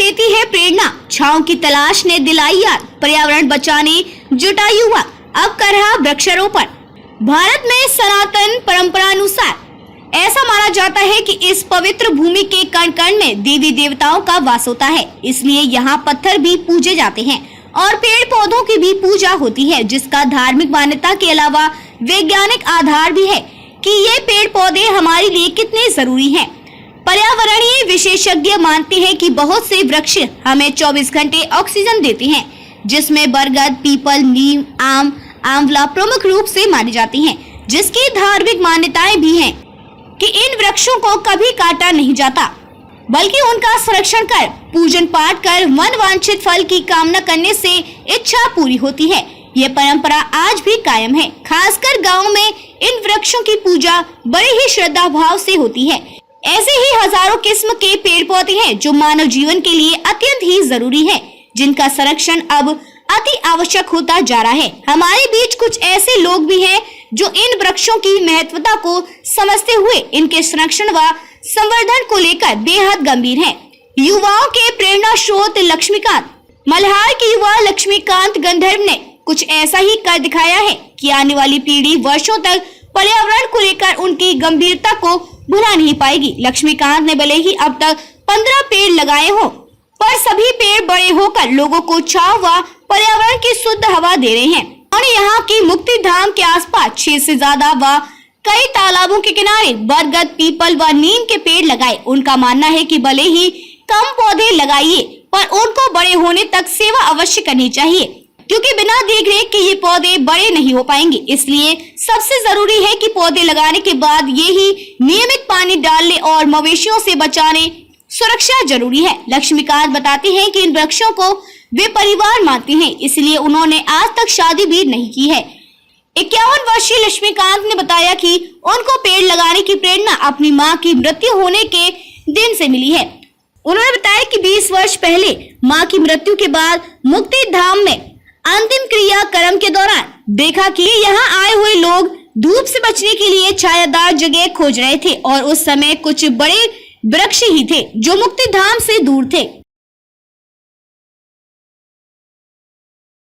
देती है प्रेरणा, छांव की तलाश ने दिलाई याद, पर्यावरण बचाने जुटा युवा, अब कर रहा वृक्षारोपण। भारत में सनातन परंपरा अनुसार ऐसा माना जाता है कि इस पवित्र भूमि के कण कण में देवी देवताओं का वास होता है, इसलिए यहाँ पत्थर भी पूजे जाते हैं और पेड़ पौधों की भी पूजा होती है, जिसका धार्मिक मान्यता के अलावा वैज्ञानिक आधार भी है कि ये पेड़ पौधे हमारे लिए कितने जरूरी हैं। पर्यावरणीय विशेषज्ञ मानते हैं कि बहुत से वृक्ष हमें 24 घंटे ऑक्सीजन देते हैं, जिसमें बरगद, पीपल, नीम, आम, आंवला प्रमुख रूप से मानी जाती हैं, जिसकी धार्मिक मान्यताएं भी हैं कि इन वृक्षों को कभी काटा नहीं जाता, बल्कि उनका संरक्षण कर, पूजन पाठ कर मन वांछित फल की कामना करने से इच्छा पूरी होती है। ये परंपरा आज भी कायम है। खासकर गाँव में इन वृक्षों की पूजा बड़े ही श्रद्धा भाव से होती है। ऐसे ही हजारों किस्म के पेड़ पौधे हैं जो मानव जीवन के लिए अत्यंत ही जरूरी है, जिनका संरक्षण अब अति आवश्यक होता जा रहा है। हमारे बीच कुछ ऐसे लोग भी हैं जो इन वृक्षों की महत्वता को समझते हुए इनके संरक्षण व संवर्धन को लेकर बेहद गंभीर हैं। युवाओं के प्रेरणा स्रोत लक्ष्मीकांत। मल्हार के युवा लक्ष्मीकांत गंधर्व ने कुछ ऐसा ही कर दिखाया है कि आने वाली पीढ़ी वर्षों तक पर्यावरण को लेकर उनकी गंभीरता को भुला नहीं पाएगी। लक्ष्मीकांत ने भले ही अब तक 15 पेड़ लगाए हों, पर सभी पेड़ बड़े होकर लोगों को छांव व पर्यावरण की शुद्ध हवा दे रहे हैं। उन्होंने यहाँ की मुक्ति धाम के आसपास 6 से ज्यादा व कई तालाबों के किनारे बरगद, पीपल व नीम के पेड़ लगाए। उनका मानना है कि भले ही कम पौधे लगाइए, पर उनको बड़े होने तक सेवा अवश्य करनी चाहिए, क्योंकि बिना देखरेख के ये पौधे बड़े नहीं हो पाएंगे। इसलिए सबसे जरूरी है कि पौधे लगाने के बाद ये ही नियमित पानी डालने और मवेशियों से बचाने सुरक्षा जरूरी है। लक्ष्मीकांत बताते हैं कि इन वृक्षों को वे परिवार मानते हैं, इसलिए उन्होंने आज तक शादी भी नहीं की है। 51 वर्षीय लक्ष्मीकांत ने बताया कि उनको पेड़ लगाने की प्रेरणा अपनी मां की मृत्यु होने के दिन से मिली है। उन्होंने बताया कि 20 वर्ष पहले मां की मृत्यु के बाद मुक्ति धाम में अंतिम क्रिया कर्म के दौरान देखा कि यहाँ आए हुए लोग धूप से बचने के लिए छायादार जगह खोज रहे थे और उस समय कुछ बड़े वृक्ष ही थे जो मुक्ति धाम से दूर थे।